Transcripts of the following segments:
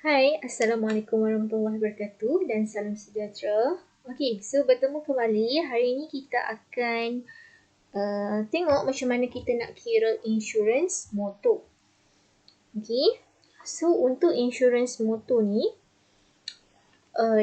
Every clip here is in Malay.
Hai, Assalamualaikum warahmatullahi wabarakatuh dan salam sejahtera. Okey, so bertemu kembali. Hari ini kita akan tengok macam mana kita nak kira insurans motor. Okey, so untuk insurans motor ni,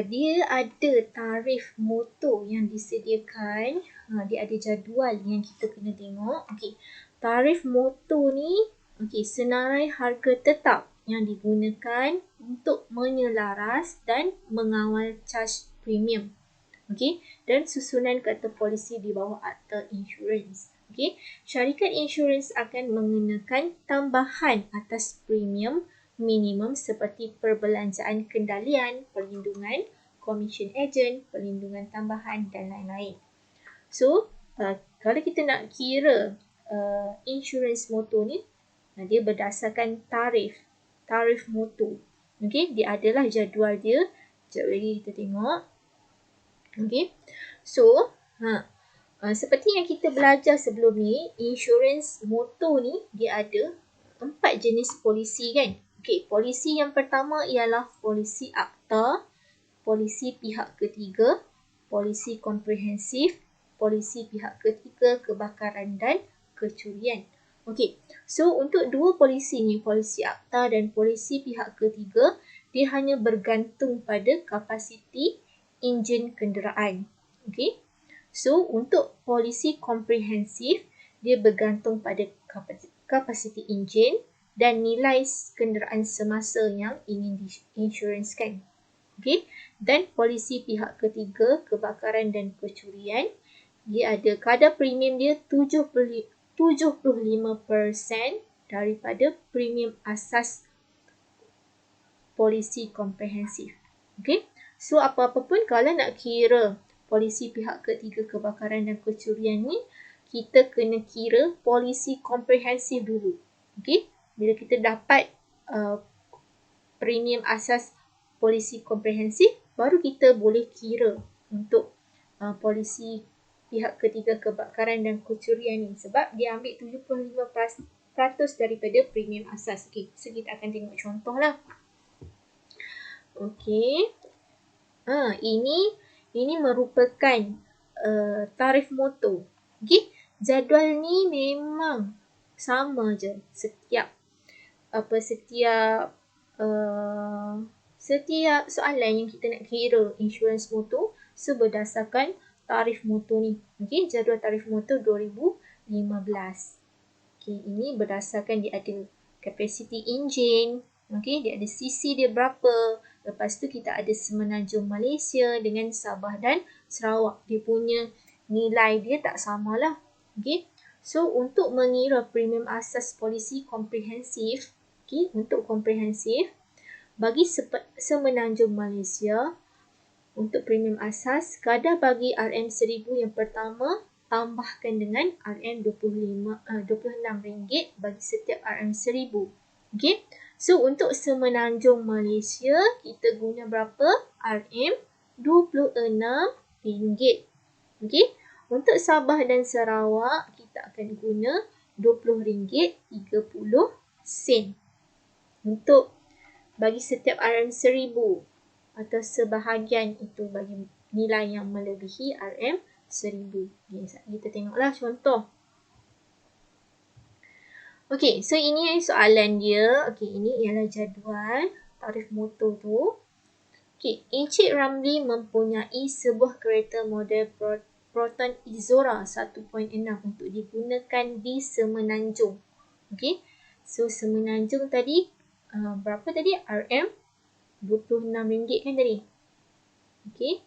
dia ada tarif motor yang disediakan. Dia ada jadual yang kita kena tengok. Okey, tarif motor ni, senarai harga tetap yang digunakan untuk menyelaras dan mengawal caj premium. Okey, dan susunan kata polisi di bawah akta insurans. Okey, syarikat insurans akan mengenakan tambahan atas premium minimum seperti perbelanjaan kendalian, perlindungan, commission agent, perlindungan tambahan dan lain-lain. So, kalau kita nak kira insurans motor ni, dia berdasarkan tarif motor. Okey, dia adalah jadual dia. Sekejap lagi kita tengok. Okey, so seperti yang kita belajar sebelum ni, insurans motor ni dia ada 4 jenis polisi kan. Okey, polisi yang pertama ialah polisi akta, polisi pihak ketiga, polisi komprehensif, polisi pihak ketiga kebakaran dan kecurian. Okey, so untuk dua polisi ni, polisi akta dan polisi pihak ketiga, dia hanya bergantung pada kapasiti enjin kenderaan. Okey, so untuk polisi komprehensif, dia bergantung pada kapasiti enjin dan nilai kenderaan semasa yang ingin diinsurансkan. Okey, dan polisi pihak ketiga kebakaran dan kecurian, dia ada kadar premium dia 75% daripada premium asas polisi komprehensif. Okey, so apa-apa pun kalau nak kira polisi pihak ketiga kebakaran dan kecurian ni, kita kena kira polisi komprehensif dulu. Okey, bila kita dapat premium asas polisi komprehensif, baru kita boleh kira untuk polisi pihak ketiga kebakaran dan kecurian ni, sebab dia ambil 75% daripada premium asas. Okey, so kita akan tengok contoh lah. Okey, ini merupakan tarif motor. Okey, jadual ni memang sama je setiap soalan yang kita nak kira insurans motor, so berdasarkan tarif motor ni. Okey, jadual tarif motor 2015. Okey, ini berdasarkan dia ada kapasiti enjin, okey, dia ada CC dia berapa. Lepas tu kita ada Semenanjung Malaysia dengan Sabah dan Sarawak. Dia punya nilai dia tak samalah. Okey, so untuk mengira premium asas polisi komprehensif, okey, untuk komprehensif, bagi Semenanjung Malaysia, untuk premium asas, kadar bagi RM1000 yang pertama, tambahkan dengan RM26 bagi setiap RM1000. Okey, so untuk Semenanjung Malaysia, kita guna berapa? RM26. Okey, untuk Sabah dan Sarawak, kita akan guna RM20.30. Untuk bagi setiap RM1000 atau sebahagian itu bagi nilai yang melebihi RM1000. Kita tengoklah contoh. Okey, so ini soalan dia. Okey, ini ialah jadual tarif motor tu. Okey, Encik Ramli mempunyai sebuah kereta model Proton Izora 1.6 untuk digunakan di Semenanjung. Okey, so Semenanjung tadi berapa tadi? RM26 kan tadi? Okey,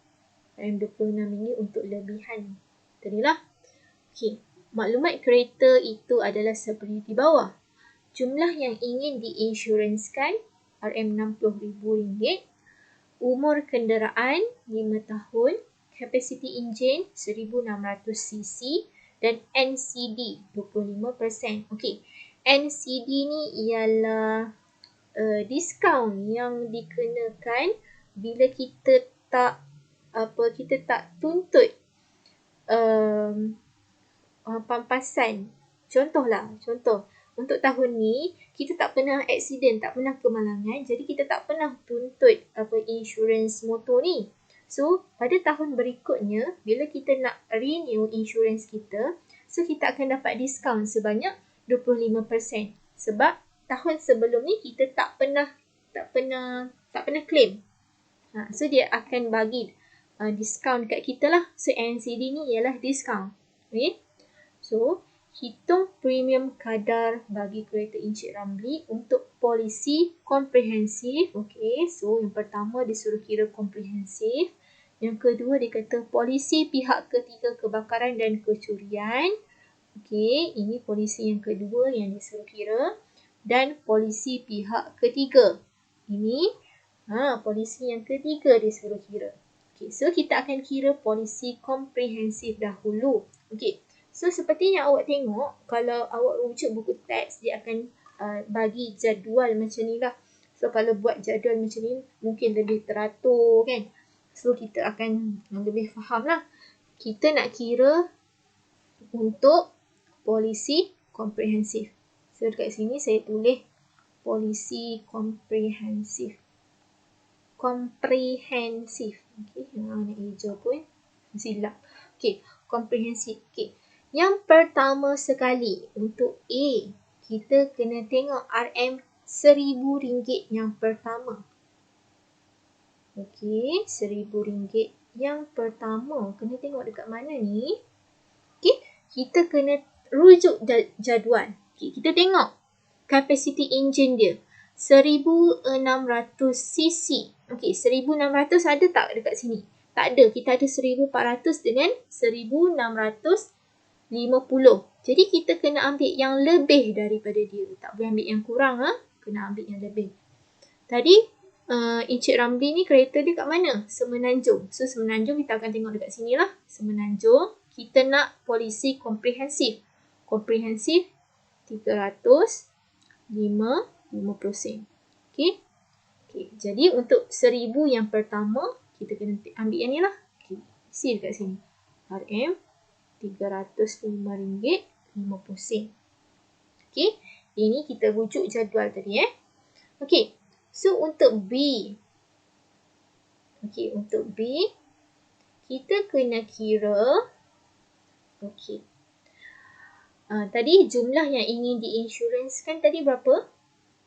RM26 untuk lebihan tadilah. Okey, maklumat kereta itu adalah seperti di bawah. Jumlah yang ingin diinsuranskan RM60,000, umur kenderaan 5 tahun, kapasiti enjin 1600cc dan NCD 25%. Okey, NCD ni ialah diskaun yang dikenakan bila kita tak tuntut pampasan. Contoh untuk tahun ni kita tak pernah accident, tak pernah kemalangan, jadi kita tak pernah tuntut insurans motor ni. So pada tahun berikutnya bila kita nak renew insurans kita, so kita akan dapat diskaun sebanyak 25%. Sebab tahun sebelum ni kita tak pernah claim. So dia akan bagi diskaun kat kita lah. So NCD ni ialah diskaun. Okay. So hitung premium kadar bagi kereta Encik Ramli untuk polisi komprehensif. Okay. So yang pertama dia suruh kira komprehensif. Yang kedua dia kata polisi pihak ketiga kebakaran dan kecurian. Okay. Ini polisi yang kedua yang dia suruh kira. Dan polisi pihak ketiga. Ini polisi yang ketiga dia suruh kira. Okay, so kita akan kira polisi komprehensif dahulu. Okay, so seperti yang awak tengok, kalau awak rujuk buku teks, dia akan bagi jadual macam ni lah. So kalau buat jadual macam ni, mungkin lebih teratur kan. So kita akan lebih faham lah. Kita nak kira untuk polisi komprehensif. So dekat sini saya tulis polisi komprehensif. Komprehensif. Okey, warna hijau pun silap. Okey, komprehensif. Okey. Yang pertama sekali untuk A, kita kena tengok RM RM1,000 yang pertama. Okey, RM1,000 yang pertama. Kena tengok dekat mana ni? Okey, kita kena rujuk jadual. Okey, kita tengok capacity engine dia. 1,600 cc. Okey, 1,600 ada tak dekat sini? Tak ada. Kita ada 1,400 dengan 1,650. Jadi kita kena ambil yang lebih daripada dia. Tak boleh ambil yang kurang. Kena ambil yang lebih. Tadi Encik Ramli ni kereta dia kat mana? Semenanjung. So Semenanjung kita akan tengok dekat sini lah. Semenanjung. Kita nak polisi komprehensif. Komprehensif 350 sen. Okey. Okey, jadi untuk 1,000 yang pertama, kita kena ambil yang ni lah. Okey, isi dekat sini. RM RM305.50. Okey, ini kita rujuk jadual tadi Okey, so untuk B. Okey, untuk B, kita kena kira. Okey. Tadi jumlah yang ingin diinsurансkan tadi berapa?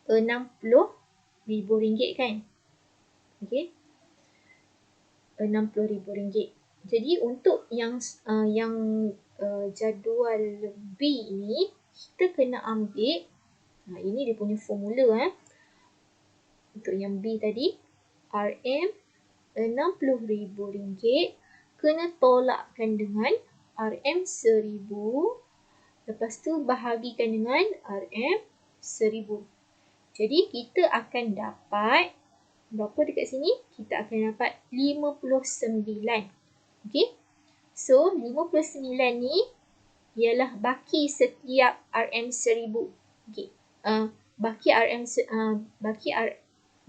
RM60,000 kan? Okey. RM60,000. Jadi untuk yang jadual B ini, kita kena ambil, ini dia punya formula untuk yang B tadi, RM60,000 kena tolakkan dengan RM1,000. Lepas tu bahagikan dengan RM1,000. Jadi kita akan dapat berapa dekat sini? Kita akan dapat 59. Okey. So 59 ni ialah baki setiap RM1,000. Okey.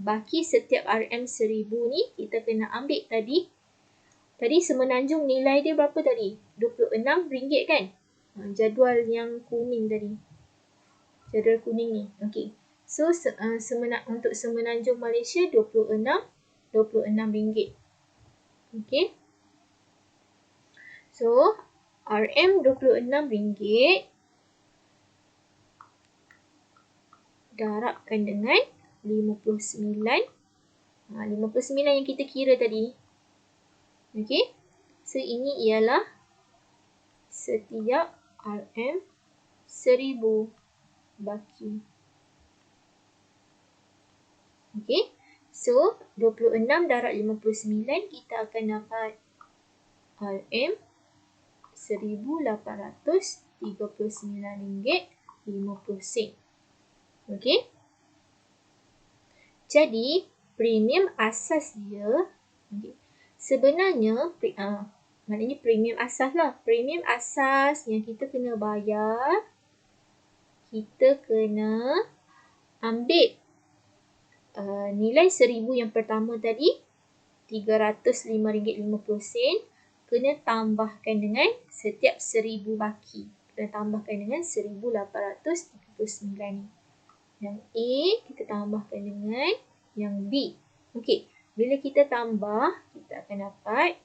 Baki setiap RM1,000 ni kita kena ambil tadi. Tadi Semenanjung nilai dia berapa tadi? RM26 kan? Jadual yang kuning tadi. Jadual kuning ni. Okey. So untuk Semenanjung Malaysia RM26. Okey. So RM26 darabkan dengan 59. 59 yang kita kira tadi. Okey. So ini ialah setiap RM1,000 baki. Okey. So 26 darab 59 kita akan dapat RM1,839.50. Okey. Jadi premium asas dia sebenarnya maknanya premium asas lah. Premium asas yang kita kena bayar, kita kena ambil nilai 1,000 yang pertama tadi, RM305.50, kena tambahkan dengan setiap 1,000 baki. Kena tambahkan dengan RM1,839. ni. Yang A kita tambahkan dengan yang B. Okey, bila kita tambah, kita akan dapat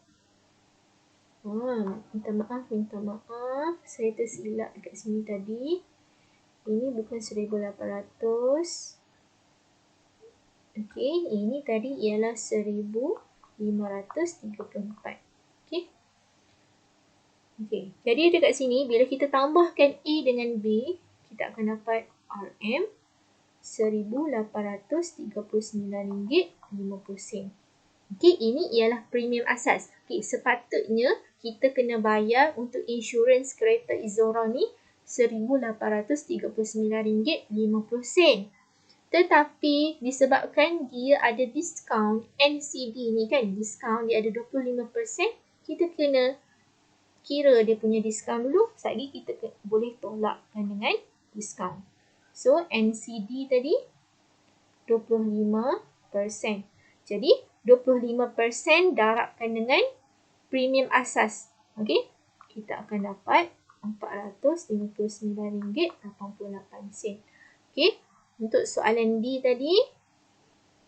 minta maaf, saya tersilap dekat sini tadi. Ini bukan 1800. Okey, ini tadi ialah 1534. Okey. Okey, jadi dekat sini bila kita tambahkan A dengan B, kita akan dapat RM RM1,839.50. Okey, ini ialah premium asas. Okey, sepatutnya kita kena bayar untuk insurans kereta Izora ni RM1,839.50. Tetapi disebabkan dia ada diskaun NCD ni kan, diskaun dia ada 25%, kita kena kira dia punya diskaun dulu. Sekali kita boleh tolakkan dengan diskaun. So NCD tadi 25%. Jadi 25% darabkan dengan premium asas. Okey, kita akan dapat RM459.88. Okey, untuk soalan D tadi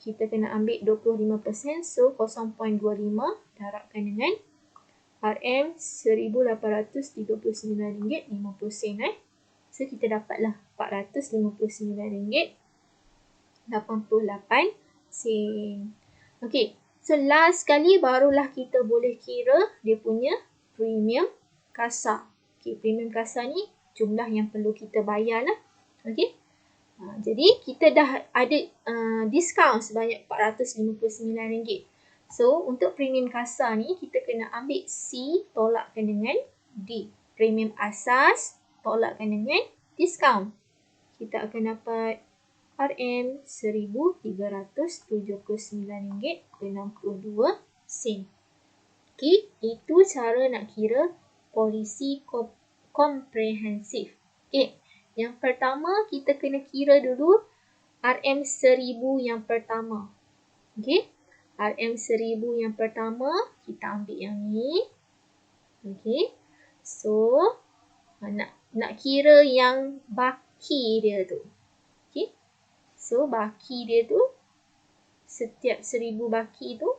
kita kena ambil 25%, so 0.25 darabkan dengan RM1,839.50. So kita dapatlah RM459.88. Okey, so last sekali barulah kita boleh kira dia punya premium kasar. Okey, premium kasar ni jumlah yang perlu kita bayar lah. Okey, jadi kita dah ada diskaun sebanyak RM459. So untuk premium kasar ni kita kena ambil C tolakkan dengan D. Premium asas tolakkan dengan diskaun. Kita akan dapat RM1,379.62. Okey, itu cara nak kira polisi komprehensif. Okey, yang pertama kita kena kira dulu RM1,000 yang pertama. Okey, RM1,000 yang pertama kita ambil yang ni. Okey, so nak kira yang baki dia tu. Okey, so baki dia tu setiap 1,000 baki tu,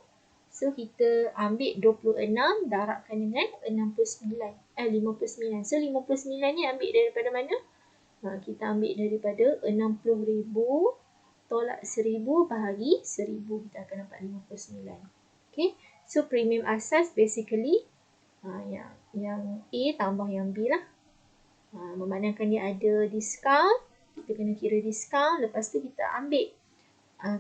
so kita ambil 26 darabkan dengan 59. So 59 ni ambil daripada mana? Kita ambil daripada 60,000 tolak 1,000 bahagi 1,000, kita akan dapat 59. Okay, so premium asas basically yang A tambah yang B lah. Memandangkan dia ada diskaun, kita kena kira diskaun, lepas tu kita ambil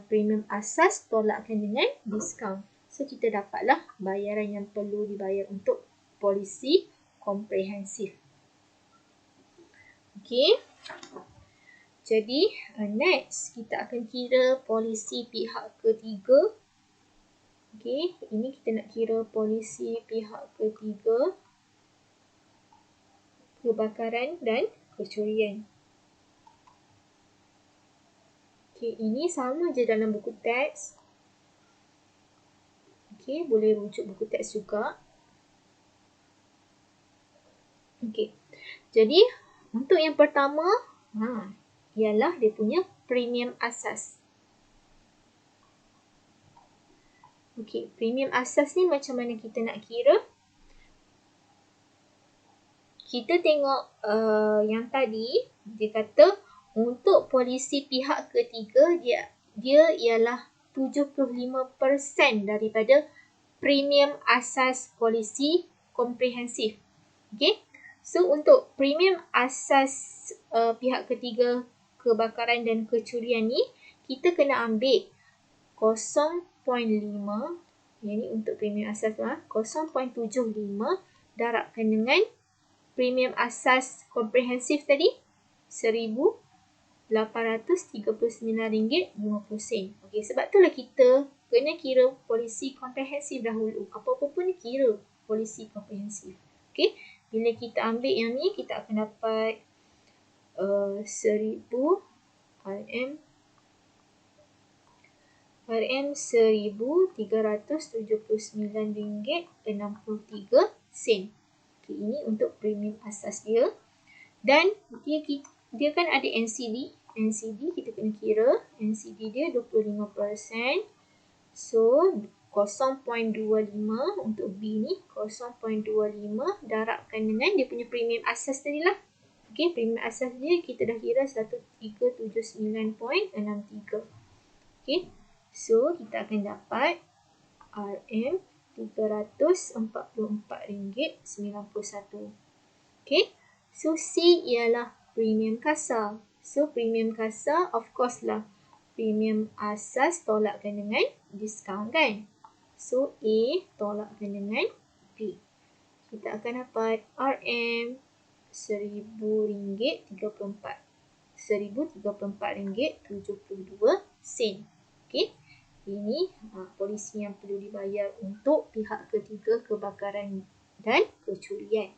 premium asas tolakkan dengan diskaun. So kita dapatlah bayaran yang perlu dibayar untuk polisi komprehensif. Okay, jadi next kita akan kira polisi pihak ketiga. Okay, ini kita nak kira polisi pihak ketiga, kebakaran dan kecurian. Okay, ini sama je dalam buku teks. Okay, boleh rujuk buku teks juga. Okay, jadi untuk yang pertama ialah dia punya premium asas. Okay, premium asas ni macam mana kita nak kira? Kita tengok yang tadi, dia kata untuk polisi pihak ketiga dia ialah 75% daripada premium asas polisi komprehensif. Okay, so untuk premium asas pihak ketiga kebakaran dan kecurian ni, kita kena ambil 0.5, yang ni untuk premium asas 0.75 darabkan dengan premium asas komprehensif tadi RM1,839.50. Okey, sebab itulah kita kena kira polisi komprehensif dahulu. Apa-apa pun kira polisi komprehensif. Okey, bila kita ambil yang ni kita akan dapat 1,000 RM1,379.63. Okay, ini untuk premium asas dia. Dan dia kan ada NCD. NCD kita kena kira. NCD dia 25%. So 0.25 untuk B ni 0.25 darabkan dengan dia punya premium asas tadi lah. Okey, premium asas dia kita dah kira 1379.63. Okey. So kita akan dapat RM RM344.91. Okey. So C ialah premium kasar. So premium kasar of course lah premium asas tolakkan dengan diskaun kan. So A tolakkan dengan B. Kita akan dapat RM RM1,034. RM1,034.72. Okey. Ini polisi yang perlu dibayar untuk pihak ketiga kebakaran dan kecurian.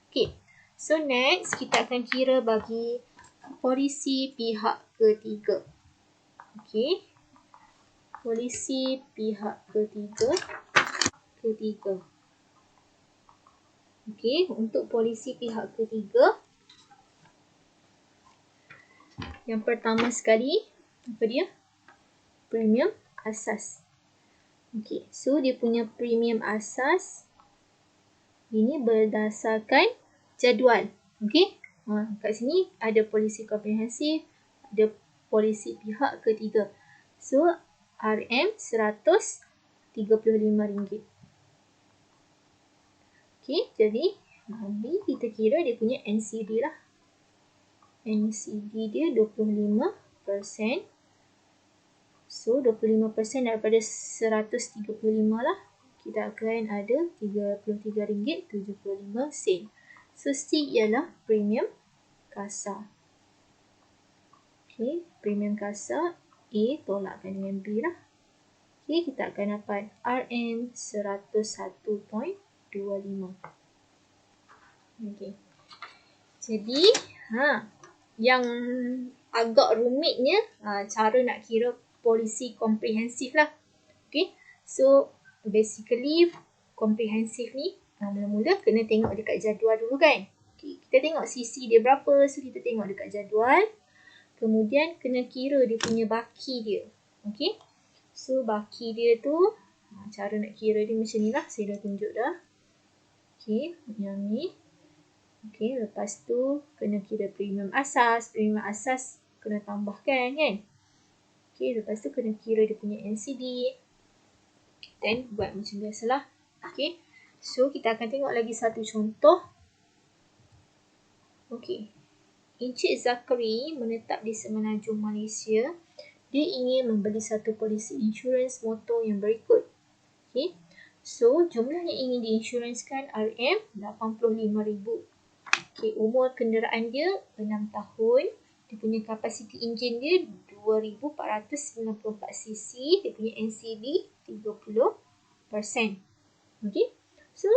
Okey. So next kita akan kira bagi polisi pihak ketiga. Okey. Polisi pihak ketiga. Okey, untuk polisi pihak ketiga, yang pertama sekali, apa dia? Premium asas. Okey, so dia punya premium asas ini berdasarkan jadual. Okey, kat sini ada polisi komprehensif, ada polisi pihak ketiga. So RM135. Okey, jadi B kita kira dia punya NCD lah. NCD dia 25%. So 25% daripada 135 lah. Kita akan ada RM33.75. So C ialah premium kasar. Okey, premium kasar A tolakkan dengan B lah. Okey, kita akan dapat RM101.25. Okey. Jadi, yang agak rumitnya cara nak kira polisi komprehensif lah. Okey. So, basically komprehensif ni mula-mula kena tengok dekat jadual dulu kan. Okay. Kita tengok CC dia berapa. So, kita tengok dekat jadual. Kemudian, kena kira dia punya baki dia. Okey. So, baki dia tu, cara nak kira dia macam ni lah. Saya dah tunjuk dah. Okey, yang ni. Okey, lepas tu kena kira premium asas. Premium asas kena tambahkan kan. Okey, lepas tu kena kira dia punya NCD. Dan buat macam biasalah. Okey, so kita akan tengok lagi satu contoh. Okey, Encik Zakri menetap di Semenanjung, Malaysia. Dia ingin membeli satu polisi insurans motor yang berikut. Okey, so jumlah yang ingin diinsurансkan RM85,000. Okey, umur kenderaan dia 6 tahun. Dia punya kapasiti enjin dia 2494cc. Dia punya NCD 30%. Okey, so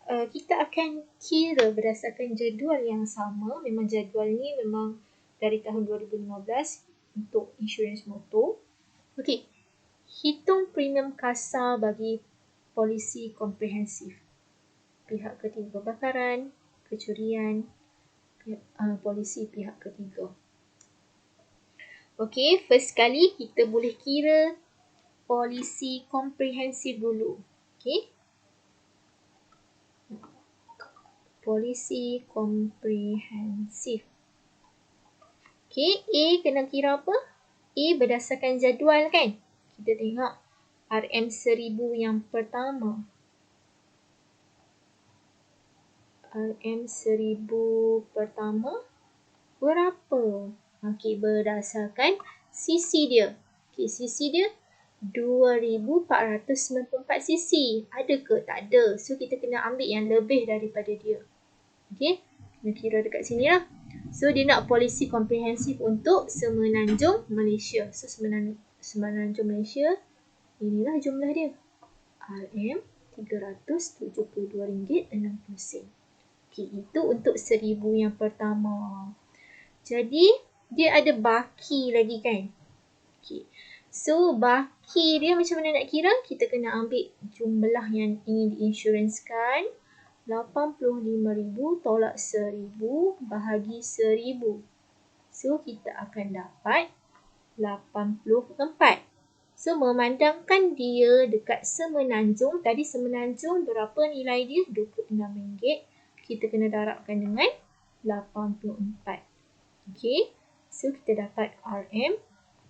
kita akan kira berdasarkan jadual yang sama. Memang jadual ni memang dari tahun 2015 untuk insurans motor. Okey, hitung premium kasar bagi polisi komprehensif. Pihak ketiga kebakaran, kecurian, polisi pihak ketiga. Okey, first kali kita boleh kira polisi komprehensif dulu. Okey. Polisi komprehensif. Okey, A kena kira apa? A berdasarkan jadual kan? Kita tengok RM1000 yang pertama. RM1000 pertama berapa? Okey, berdasarkan CC dia. Okey, CC dia 2494cc. Ada ke? Tak ada. So, kita kena ambil yang lebih daripada dia. Okey, kena kira dekat sini lah. So, dia nak polisi komprehensif untuk Semenanjung, Malaysia. So, Semenanjung, Malaysia, inilah jumlah dia. RM372.60. Okey, itu untuk 1000 yang pertama. Jadi, dia ada baki lagi kan? Okey. So, baki dia macam mana nak kira? Kita kena ambil jumlah yang ingin diinsurансkan. 85,000 tolak 1000 bahagi 1000. So, kita akan dapat 84. So, memandangkan dia dekat semenanjung. Tadi semenanjung berapa nilai dia? RM26. Kita kena darabkan dengan 84. Okay. So, kita dapat RM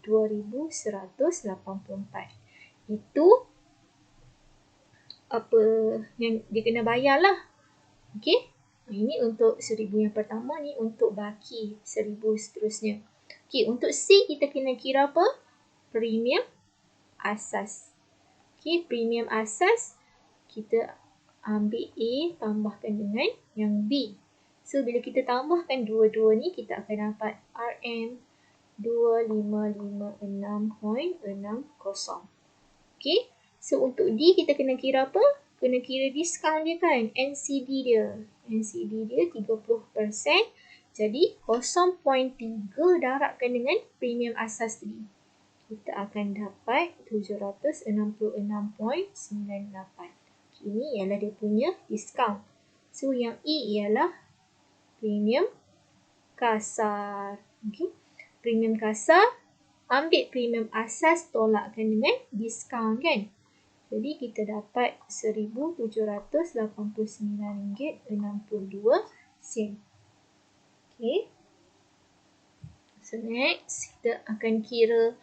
2184. Itu apa yang dia kena bayar lah. Okay. Ini untuk 1000 yang pertama, ni untuk baki 1000 seterusnya. Okay, untuk C kita kena kira apa? Premium asas. Okay, premium asas kita ambil A tambahkan dengan yang B. So, bila kita tambahkan dua-dua ni, kita akan dapat RM 2556.60. Okay, so untuk D kita kena kira apa? Kena kira diskaun dia kan, NCD dia. NCD dia 30%. Jadi 0.3 darabkan dengan premium asas tadi. Kita akan dapat 766.98. Ini ialah dia punya diskaun. So yang E ialah premium kasar. Okay. Premium kasar, ambil premium asas tolakkan dengan diskaun kan. Jadi kita dapat RM1,789.62. Okay. So next, kita akan kira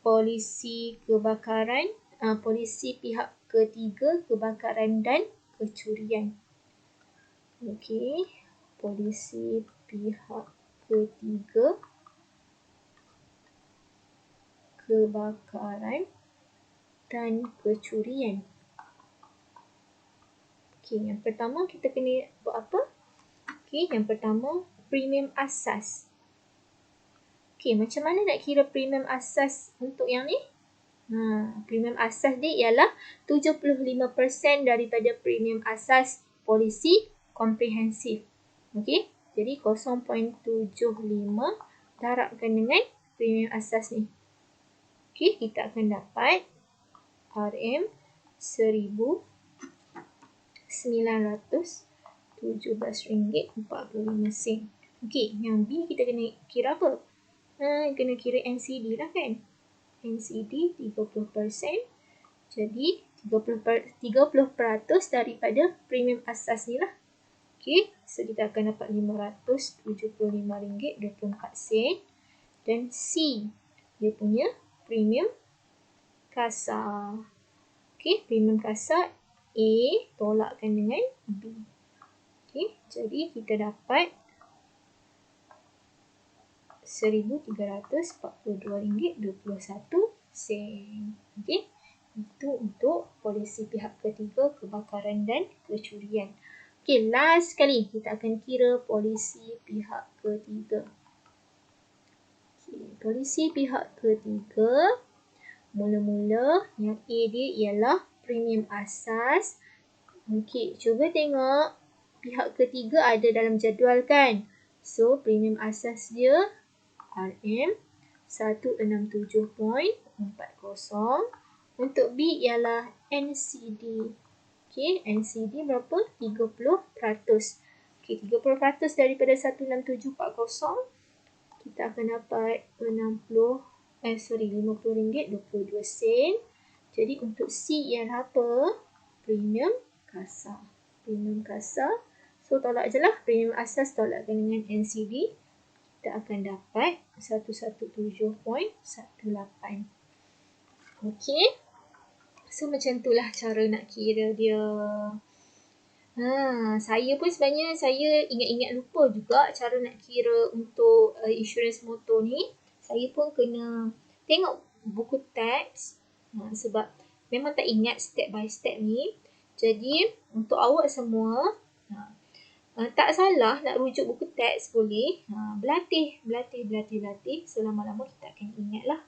polisi kebakaran, polisi pihak ketiga kebakaran dan kecurian. Okay. Polisi pihak ketiga kebakaran dan kecurian. Okay, yang pertama kita kena buat apa? Okay, yang pertama premium asas. Okay, macam mana nak kira premium asas untuk yang ni? Premium asas dia ialah 75% daripada premium asas polisi komprehensif. Okay, jadi 0.75 darabkan dengan premium asas ni. Okay, kita akan dapat RM 1,917.45. Okay, yang B kita kena kira apa? Kena kira NCD lah kan. NCD 30%. Jadi 30% daripada premium asas ni lah. Okay, so kita akan dapat RM575.24. Dan C, dia punya premium kasar. Okay, premium kasar A tolakkan dengan B. Okay, jadi kita dapat RM1,342.21. Okay, itu untuk polisi pihak ketiga kebakaran dan kecurian. Okay, last sekali kita akan kira polisi pihak ketiga. Okay, polisi pihak ketiga, mula-mula yang A dia ialah premium asas. Okay, cuba tengok pihak ketiga ada dalam jadual kan. So, premium asas dia RM 167.40. Untuk B ialah NCD. Okay, NCD berapa? 30%. Okay, 30% daripada 167.40. Kita akan dapat RM50.22. Jadi untuk C ialah apa? Premium kasar. Premium kasar. So tolak je lah. Premium asas tolakkan dengan NCD. Kita akan dapat 117.18. Okay. So macam itulah cara nak kira dia. Saya pun sebenarnya saya ingat-ingat lupa juga cara nak kira untuk insurans motor ni. Saya pun kena tengok buku teks sebab memang tak ingat step by step ni. Jadi untuk awak semua tak salah nak rujuk buku teks boleh. Berlatih. So lama-lama kita akan ingat lah.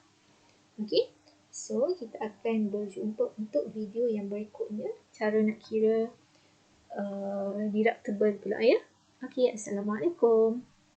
Okay. So kita akan berjumpa untuk video yang berikutnya. Cara nak kira deductible pula ya. Okay, Assalamualaikum.